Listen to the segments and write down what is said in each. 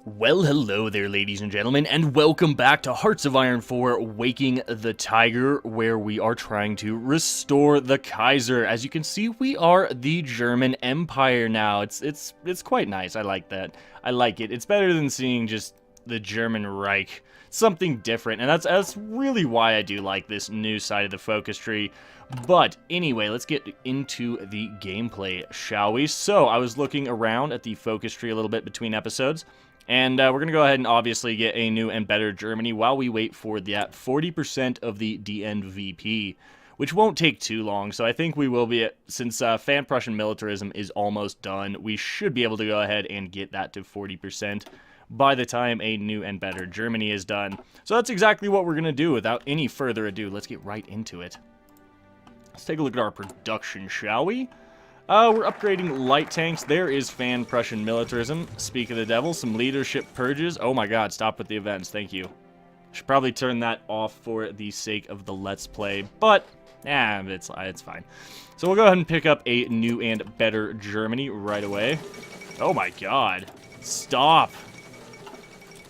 Well, hello there, ladies and gentlemen, and welcome back to Hearts of Iron 4 Waking the Tiger, where we are trying to restore the Kaiser. As you can see, we are the German Empire now. It's quite nice. I like that. I like it. It's better than seeing just the German Reich. Something different, and that's really why I do like this new side of the focus tree. But anyway, let's get into the gameplay, shall we? So, I was looking around at the focus tree a little bit between episodes. And we're going to go ahead and obviously get a new and better Germany while we wait for that 40% of the DNVP, which won't take too long. So I think we will be, since Fan Prussian militarism is almost done, we should be able to go ahead and get that to 40% by the time a new and better Germany is done. So that's exactly what we're going to do. Without any further ado, let's get right into it. Let's take a look at our production, shall we? We're upgrading light tanks. There is Fan Prussian militarism. Speak of the devil, some leadership purges. Oh my god, stop with the events. Thank you. Should probably turn that off for the sake of the Let's Play, but, it's fine. So we'll go ahead and pick up a new and better Germany right away. Oh my god. Stop.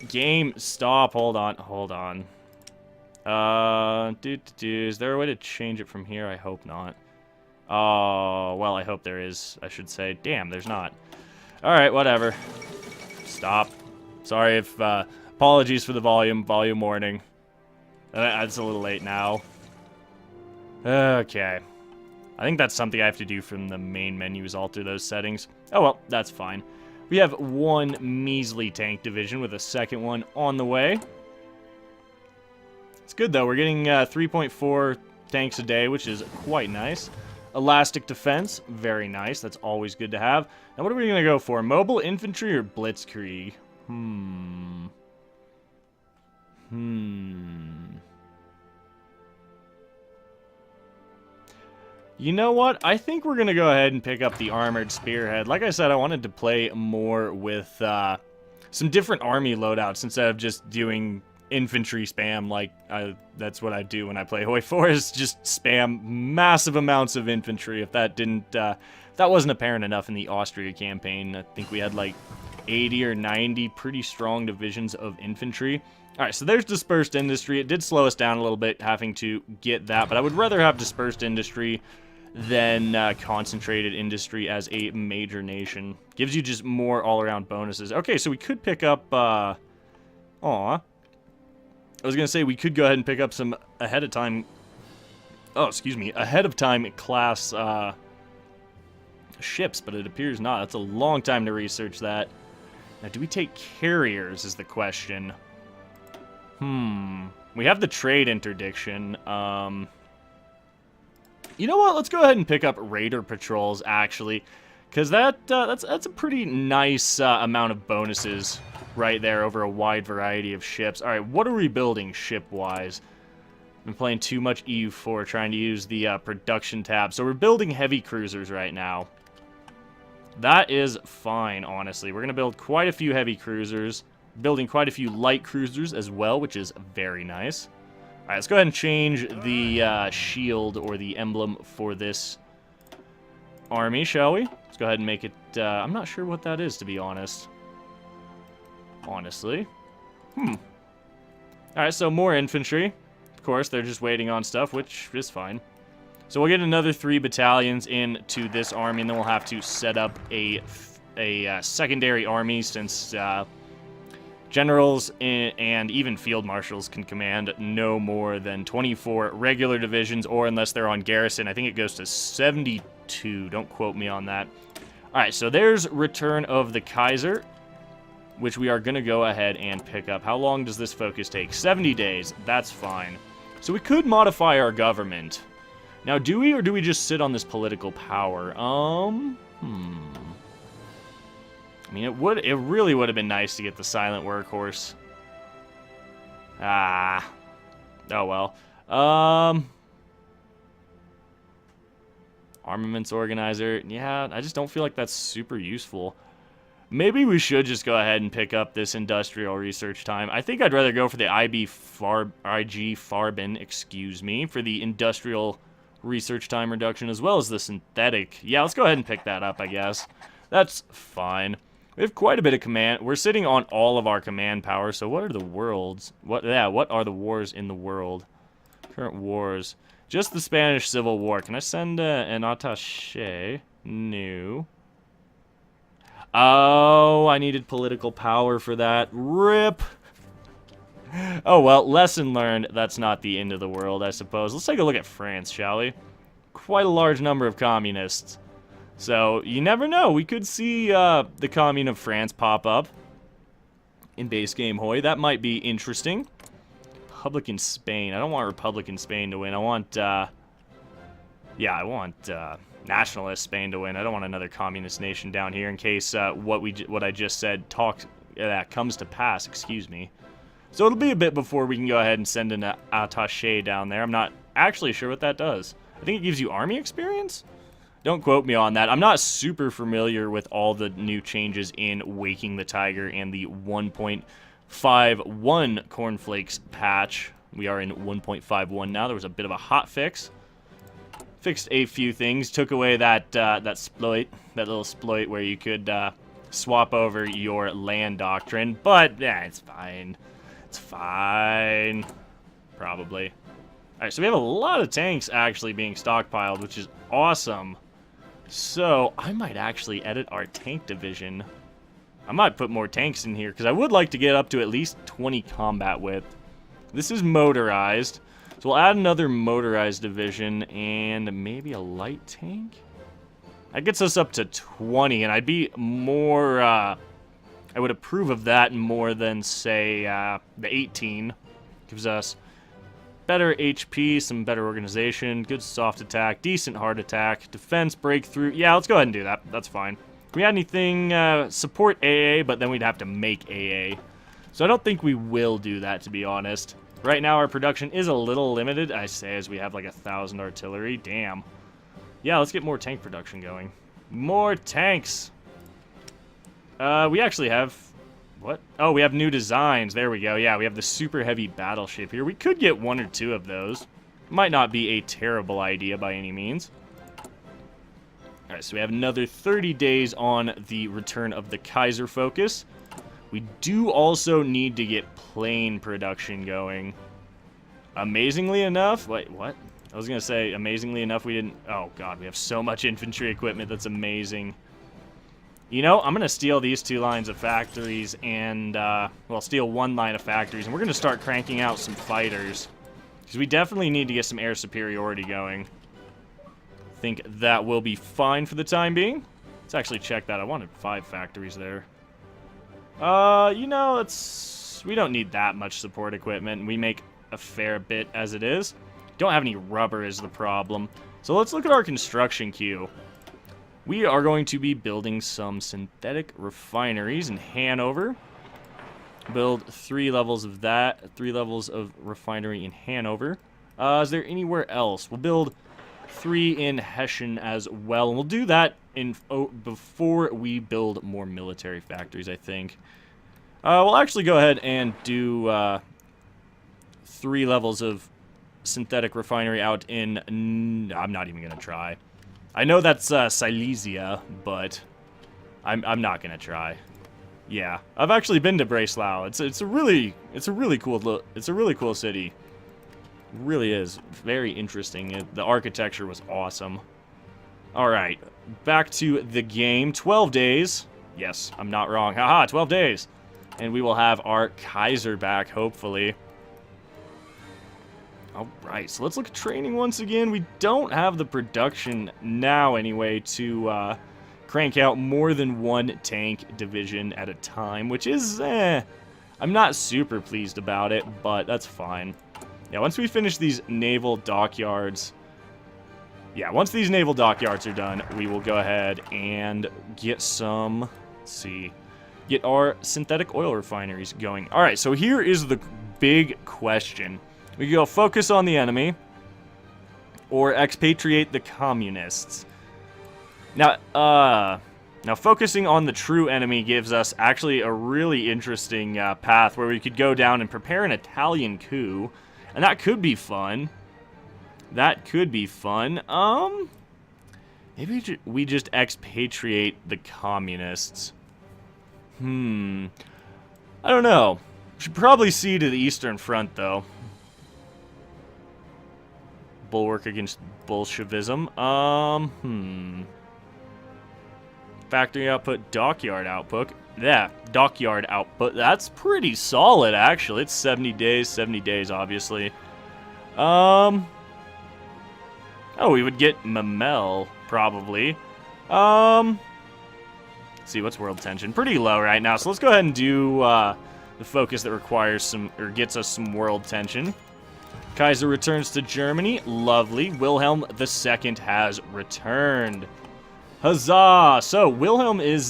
Game, stop. Hold on. Is there a way to change it from here? I hope not. Oh, well, I hope there is, I should say. Damn, there's not. Alright, whatever. Stop. Sorry if, apologies for the volume warning. It's a little late now. Okay. I think that's something I have to do from the main menu is alter those settings. Oh, well, that's fine. We have one measly tank division with a second one on the way. It's good, though. We're getting 3.4 tanks a day, which is quite nice. Elastic defense, very nice. That's always good to have. Now, what are we going to go for? Mobile infantry or blitzkrieg? You know what? I think we're going to go ahead and pick up the armored spearhead. Like I said, I wanted to play more with some different army loadouts instead of just doing infantry spam. Like that's what I do when I play HOI4, is just spam massive amounts of infantry. If that didn't that wasn't apparent enough in the Austria campaign. I think we had like 80 or 90 pretty strong divisions of infantry. Alright, so there's dispersed industry. It did slow us down a little bit having to get that, but I would rather have dispersed industry than concentrated industry as a major nation. Gives you just more all-around bonuses. Okay, so we could pick up I was going to say we could go ahead and pick up some ahead of time class ships, but it appears not. That's a long time to research that. Now, do we take carriers is the question. We have the trade interdiction. You know what? Let's go ahead and pick up raider patrols, actually, because that's a pretty nice amount of bonuses right there over a wide variety of ships. All right, what are we building ship-wise? Been playing too much EU4, trying to use the production tab. So we're building heavy cruisers right now. That is fine, honestly. We're going to build quite a few heavy cruisers, building quite a few light cruisers as well, which is very nice. All right, let's go ahead and change the shield or the emblem for this army, shall we? Let's go ahead and make it... I'm not sure what that is, to be honest. Honestly. Alright, so more infantry. Of course, they're just waiting on stuff, which is fine. So we'll get another 3 battalions into this army, and then we'll have to set up a secondary army, since generals and even field marshals can command no more than 24 regular divisions, or unless they're on garrison, I think it goes to 72. Don't quote me on that. Alright, so there's Return of the Kaiser, which we are going to go ahead and pick up. How long does this focus take? 70 days. That's fine. So we could modify our government. Now, do we, or do we just sit on this political power? I mean, it really would have been nice to get the silent workhorse. Oh well. Armaments organizer. Yeah, I just don't feel like that's super useful. Maybe we should just go ahead and pick up this industrial research time. I think I'd rather go for the IG Farben, excuse me, for the industrial research time reduction, as well as the synthetic. Yeah, let's go ahead and pick that up, I guess. That's fine. We have quite a bit of command. We're sitting on all of our command power. So what are the worlds? What are the wars in the world? Current wars. Just the Spanish Civil War. Can I send an attaché? No. Oh, I needed political power for that. RIP. Oh, well, lesson learned. That's not the end of the world, I suppose. Let's take a look at France, shall we? Quite a large number of communists. So, you never know. We could see the Commune of France pop up in base game HOI. That might be interesting. Republican Spain. I don't want Republican Spain to win. I want, yeah, I want nationalist Spain to win. I don't want another communist nation down here in case what I just said comes to pass. Excuse me. So it'll be a bit before we can go ahead and send an attaché down there. I'm not actually sure what that does. I think it gives you army experience? Don't quote me on that. I'm not super familiar with all the new changes in Waking the Tiger and the 1.51 Cornflakes patch. We are in 1.51 now. There was a bit of a hot fix. Fixed a few things. Took away that little exploit where you could swap over your land doctrine. But, yeah, it's fine. It's fine. Probably. Alright, so we have a lot of tanks actually being stockpiled, which is awesome. So, I might actually edit our tank division. I might put more tanks in here, because I would like to get up to at least 20 combat width. This is motorized. So we'll add another motorized division, and maybe a light tank? That gets us up to 20, and I'd be more, I would approve of that more than, say, the 18. Gives us better HP, some better organization, good soft attack, decent hard attack, defense, breakthrough. Yeah, let's go ahead and do that. That's fine. If we had anything, support AA, but then we'd have to make AA. So I don't think we will do that, to be honest. Right now, our production is a little limited, I say, as we have like 1,000 artillery. Damn. Yeah, let's get more tank production going. More tanks. We actually have... What? Oh, we have new designs. There we go. Yeah, we have the super heavy battleship here. We could get one or two of those. Might not be a terrible idea by any means. Alright, so we have another 30 days on the return of the Kaiser focus. We do also need to get plane production going. Amazingly enough... Wait, what? I was going to say, amazingly enough, we didn't... Oh, God, we have so much infantry equipment that's amazing. You know, I'm going to steal these 2 lines of factories and, well, steal 1 line of factories, and we're going to start cranking out some fighters. Because we definitely need to get some air superiority going. I think that will be fine for the time being. Let's actually check that. I wanted 5 factories there. You know, we don't need that much support equipment. We make a fair bit as it is. Don't have any rubber is the problem. So let's look at our construction queue. We are going to be building some synthetic refineries in Hanover. Build 3 levels of that, 3 levels of refinery in Hanover. Is there anywhere else? We'll build 3 in Hessen as well, and we'll do that before we build more military factories, I think. We'll actually go ahead and do 3 levels of synthetic refinery out in... I'm not even going to try. I know that's Silesia, but I'm not gonna try. Yeah, I've actually been to Breslau. It's a really cool city. It really is very interesting. The architecture was awesome. All right, back to the game. 12 days. Yes, I'm not wrong. Haha, 12 days, and we will have our Kaiser back hopefully. Alright, so let's look at training once again. We don't have the production now, anyway, to crank out more than 1 tank division at a time, which is, I'm not super pleased about it, but that's fine. Yeah, once we finish these naval dockyards... Yeah, once these naval dockyards are done, we will go ahead and get some... Let's see... Get our synthetic oil refineries going. Alright, so here is the big question. We can go focus on the enemy, or expatriate the communists. Now, focusing on the true enemy gives us actually a really interesting path where we could go down and prepare an Italian coup, and that could be fun. That could be fun. Maybe we just expatriate the communists. I don't know. Should probably see to the Eastern Front, though. Bulwark against Bolshevism. Factory output, dockyard output. Yeah, dockyard output. That's pretty solid, actually. It's 70 days, obviously. Oh, we would get Mamel, probably. Let's see, what's world tension? Pretty low right now, so let's go ahead and do, the focus that requires some, or gets us some world tension. Kaiser returns to Germany. Lovely. Wilhelm II has returned. Huzzah! So, Wilhelm is,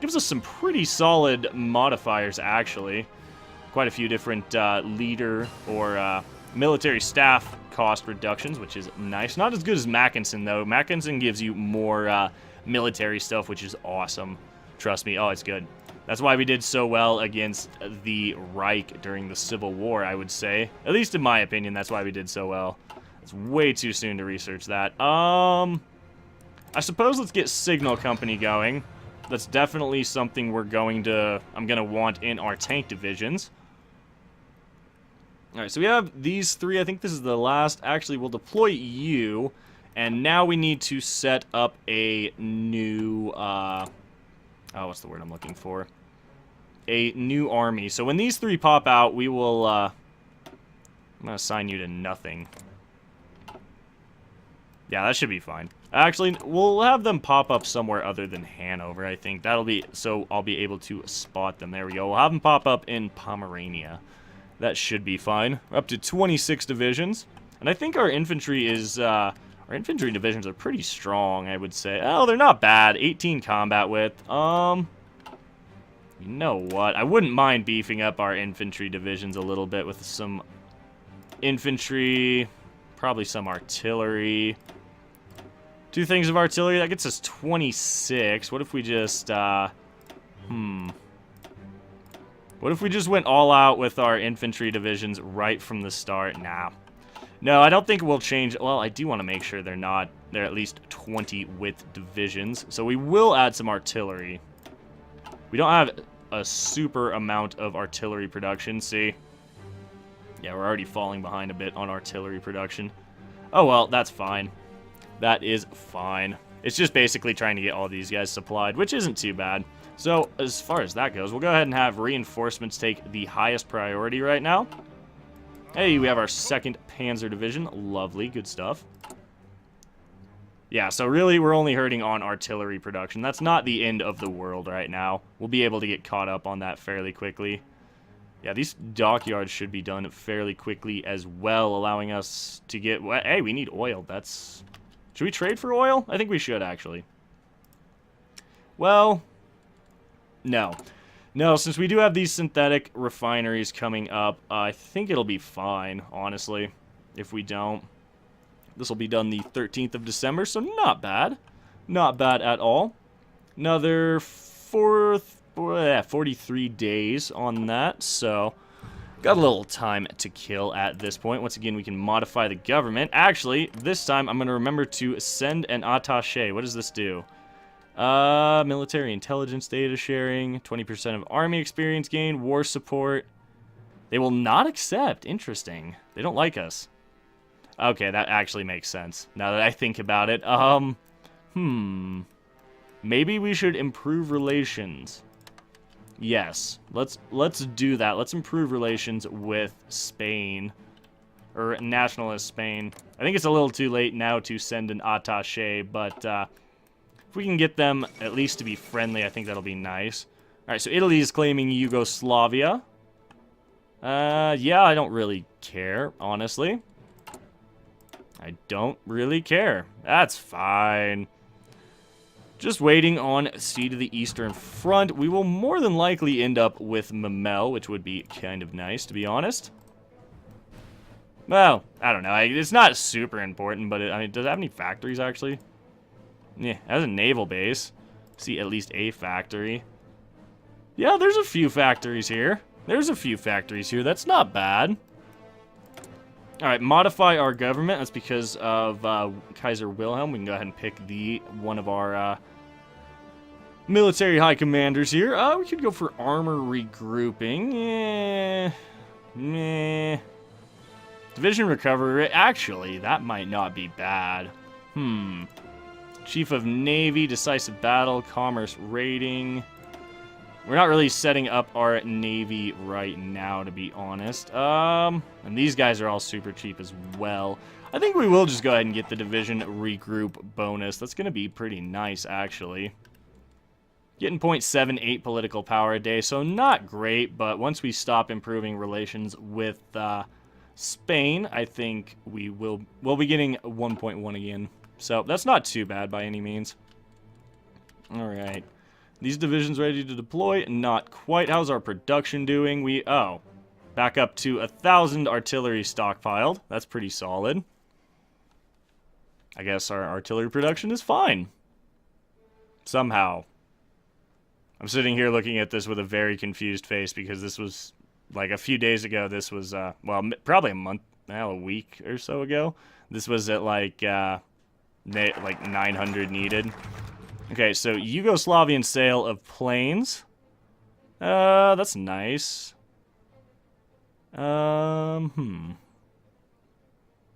gives us some pretty solid modifiers, actually. Quite a few different, leader or, military staff cost reductions, which is nice. Not as good as Mackinson, though. Mackinson gives you more, military stuff, which is awesome. Trust me. Oh, it's good. That's why we did so well against the Reich during the Civil War, I would say. At least in my opinion, that's why we did so well. It's way too soon to research that. I suppose let's get Signal Company going. That's definitely something I'm going to want in our tank divisions. Alright, so we have these three. I think this is the last. Actually, we'll deploy you. And now we need to set up a new, what's the word I'm looking for? A new army. So when these three pop out, we will, I'm going to assign you to nothing. Yeah, that should be fine. Actually, we'll have them pop up somewhere other than Hanover, I think. That'll be, so I'll be able to spot them. There we go. We'll have them pop up in Pomerania. That should be fine. We're up to 26 divisions. And I think our infantry is, our infantry divisions are pretty strong, I would say. Oh, they're not bad. 18 combat width. You know what? I wouldn't mind beefing up our infantry divisions a little bit with some infantry, probably some artillery. 2 things of artillery, that gets us 26. What if we just, what if we just went all out with our infantry divisions right from the start? Nah. No, I don't think we'll change. Well, I do want to make sure they're at least 20 width divisions. So we will add some artillery. We don't have a super amount of artillery production, see? Yeah, we're already falling behind a bit on artillery production. Oh, well, that's fine. That is fine. It's just basically trying to get all these guys supplied, which isn't too bad. So, as far as that goes, we'll go ahead and have reinforcements take the highest priority right now. Hey, we have our 2nd Panzer Division. Lovely, good stuff. Yeah, so really, we're only hurting on artillery production. That's not the end of the world right now. We'll be able to get caught up on that fairly quickly. Yeah, these dockyards should be done fairly quickly as well, allowing us to get... Hey, we need oil. That's... Should we trade for oil? I think we should, actually. Well, no. No, since we do have these synthetic refineries coming up, I think it'll be fine, honestly, if we don't. This will be done the 13th of December, so not bad. Not bad at all. Another 43 days on that, so got a little time to kill at this point. Once again, we can modify the government. Actually, this time I'm going to remember to send an attaché. What does this do? Military intelligence data sharing, 20% of army experience gain, war support. They will not accept. Interesting. They don't like us. Okay, that actually makes sense, now that I think about it. Maybe we should improve relations. Yes, let's do that. Let's improve relations with Spain, or nationalist Spain. I think it's a little too late now to send an attaché, but if we can get them at least to be friendly, I think that'll be nice. All right, so Italy is claiming Yugoslavia. Yeah, I don't really care, honestly. I don't really care. That's fine. Just waiting on sea to the Eastern Front. We will more than likely end up with Mamel, which would be kind of nice, to be honest. Well, I don't know. It's not super important, but I mean, does it have any factories, actually? Yeah, it has a naval base. See at least a factory. Yeah, there's a few factories here. That's not bad. Alright, modify our government. That's because of Kaiser Wilhelm. We can go ahead and pick one of our military high commanders here. We could go for armor regrouping. Meh. Division recovery. Actually, that might not be bad. Chief of Navy, decisive battle, commerce rating. We're not really setting up our Navy right now, to be honest. And these guys are all super cheap as well. I think we will just go ahead and get the division regroup bonus. That's going to be pretty nice, actually. Getting 0.78 political power a day, so not great, but once we stop improving relations with Spain, I think we'll be getting 1.1 again. So that's not too bad by any means. All right. These divisions ready to deploy? Not quite. How's our production doing? Back up to 1,000 artillery stockpiled. That's pretty solid. I guess our artillery production is fine. Somehow. I'm sitting here looking at this with a very confused face because this was, like, a few days ago. This was, well, probably a week or so ago. This was at, like 900 needed. Okay, so Yugoslavian sale of planes. That's nice. You know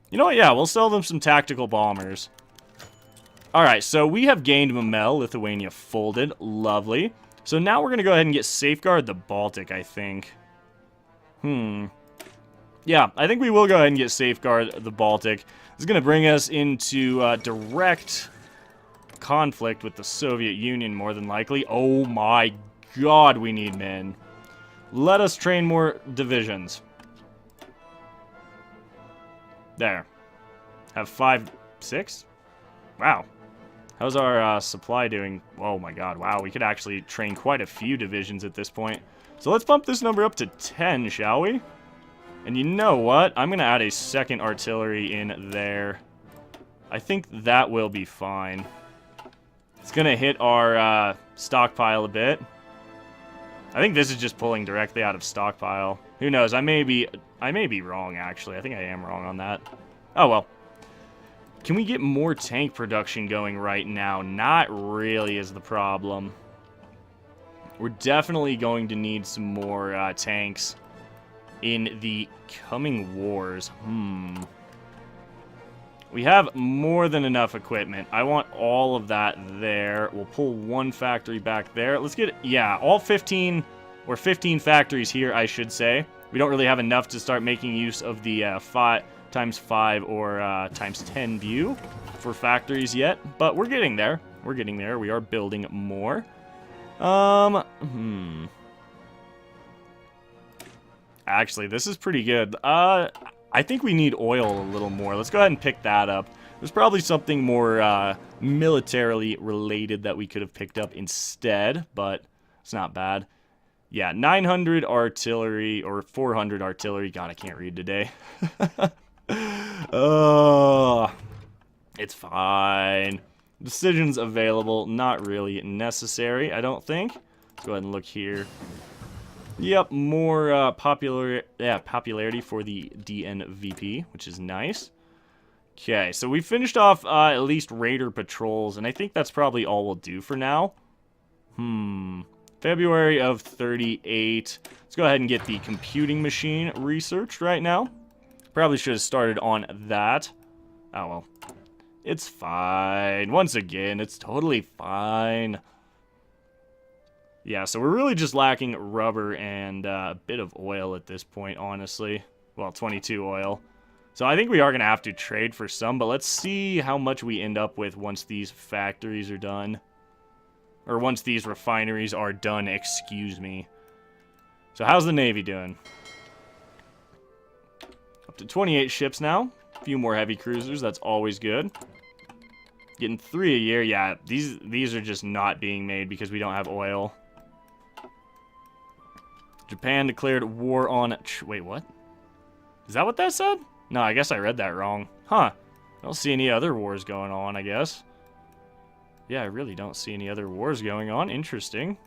what? Yeah, we'll sell them some tactical bombers. Alright, so we have gained Mamel. Lithuania folded. Lovely. So now we're going to go ahead and get Safeguard the Baltic, I think. Yeah, I think we will go ahead and get Safeguard the Baltic. This is going to bring us into direct conflict with the Soviet Union, more than likely. Oh my god, we need men. Let us train more divisions. There. Have 5, 6? Wow. How's our supply doing? Oh my god, wow. We could actually train quite a few divisions at this point. So let's bump this number up to 10, shall we? And you know what? I'm going to add a second artillery in there. I think that will be fine. It's going to hit our stockpile a bit. I think this is just pulling directly out of stockpile. Who knows? I may be wrong, actually. I think I am wrong on that. Oh, well. Can we get more tank production going right now? Not really is the problem. We're definitely going to need some more tanks in the coming wars. We have more than enough equipment. I want all of that there. We'll pull one factory back there. Let's get, yeah, all 15, or 15 factories here, I should say. We don't really have enough to start making use of the 5x5 or x10 view for factories yet, but we're getting there. We're getting there. We are building more. Actually, this is pretty good. I think we need oil a little more. Let's go ahead and pick that up. There's probably something more militarily related that we could have picked up instead, but it's not bad. Yeah, 900 artillery, or 400 artillery. God, I can't read today. It's fine. Decisions available, not really necessary, I don't think. Let's go ahead and look here. Yep, more popularity for the DNVP, which is nice. Okay, so we finished off at least raider patrols, and I think that's probably all we'll do for now. February of 38. Let's go ahead and get the computing machine researched right now. Probably should have started on that. Oh, well. It's fine. Once again, it's totally fine. Yeah, so we're really just lacking rubber and a bit of oil at this point, honestly. Well, 22 oil. So I think we are going to have to trade for some, but let's see how much we end up with once these factories are done. Or once these refineries are done, excuse me. So how's the Navy doing? Up to 28 ships now. A few more heavy cruisers, that's always good. Getting 3 a year, yeah, these are just not being made because we don't have oil. Japan declared war on... Wait, what? Is that what that said? No, I guess I read that wrong. Huh. I don't see any other wars going on, I guess. Yeah, I really don't see any other wars going on. Interesting.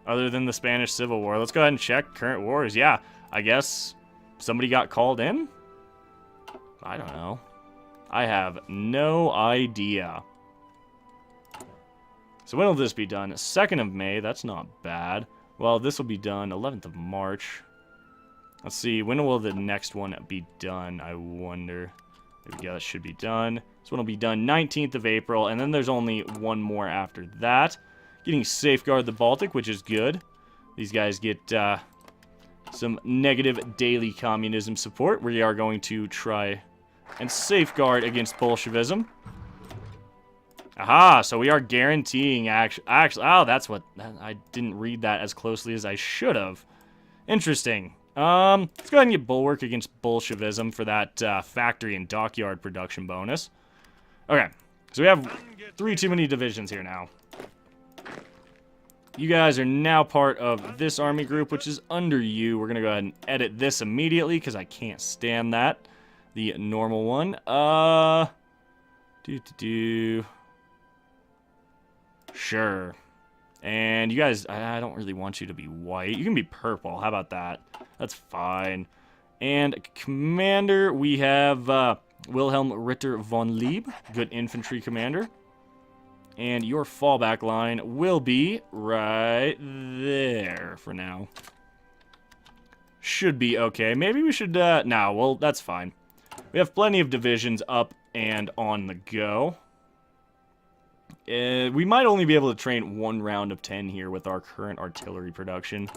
Other than the Spanish Civil War. Let's go ahead and check current wars. Yeah, I guess somebody got called in? I don't know. I have no idea. So when will this be done? 2nd of May. That's not bad. Well, this will be done 11th of March. Let's see. When will the next one be done? I wonder. There we go. That should be done. This one will be done 19th of April. And then there's only one more after that. Getting Safeguard the Baltic, which is good. These guys get some negative daily communism support. We are going to try and safeguard against Bolshevism. Aha, so we are guaranteeing actually, oh, that's what, I didn't read that as closely as I should have. Interesting. Let's go ahead and get Bulwark against Bolshevism for that factory and dockyard production bonus. Okay, so we have 3 too many divisions here now. You guys are now part of this army group, which is under you. We're going to go ahead and edit this immediately because I can't stand that. The normal one. Sure. And you guys, I don't really want you to be white. You can be purple. How about that? That's fine. And commander, we have Wilhelm Ritter von Lieb. Good infantry commander. And your fallback line will be right there for now. Should be okay. Maybe we should, no, well, that's fine. We have plenty of divisions up and on the go. We might only be able to train 1 round of 10 here with our current artillery production.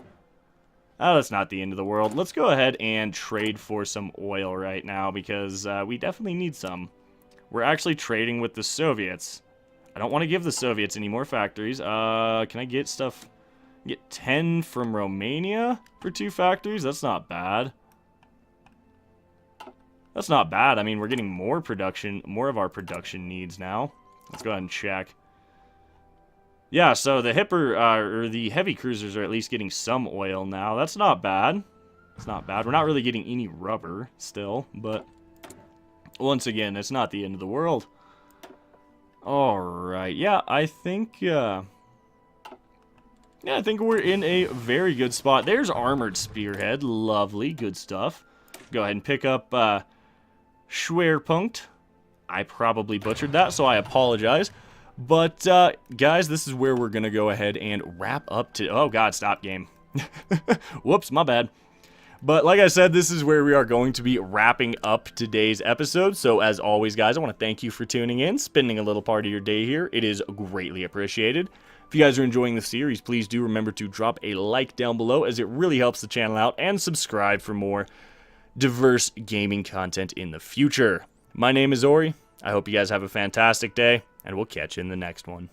Oh, that's not the end of the world. Let's go ahead and trade for some oil right now because we definitely need some. We're actually trading with the Soviets. I don't want to give the Soviets any more factories. Can I get stuff? Get 10 from Romania for 2 factories? That's not bad. That's not bad. I mean, we're getting more production, more of our production needs now. Let's go ahead and check. Yeah, so the the heavy cruisers are at least getting some oil now. That's not bad. It's not bad. We're not really getting any rubber still, but once again, it's not the end of the world. Alright, yeah, I think, I think we're in a very good spot. There's Armored Spearhead. Lovely, good stuff. Go ahead and pick up, Schwerpunkt. I probably butchered that, so I apologize. But, guys, this is where we're gonna go ahead and wrap up to... Oh, God, stop game. Whoops, my bad. But like I said, this is where we are going to be wrapping up today's episode. So as always, guys, I want to thank you for tuning in, spending a little part of your day here. It is greatly appreciated. If you guys are enjoying the series, please do remember to drop a like down below as it really helps the channel out, and subscribe for more diverse gaming content in the future. My name is Ori. I hope you guys have a fantastic day, and we'll catch you in the next one.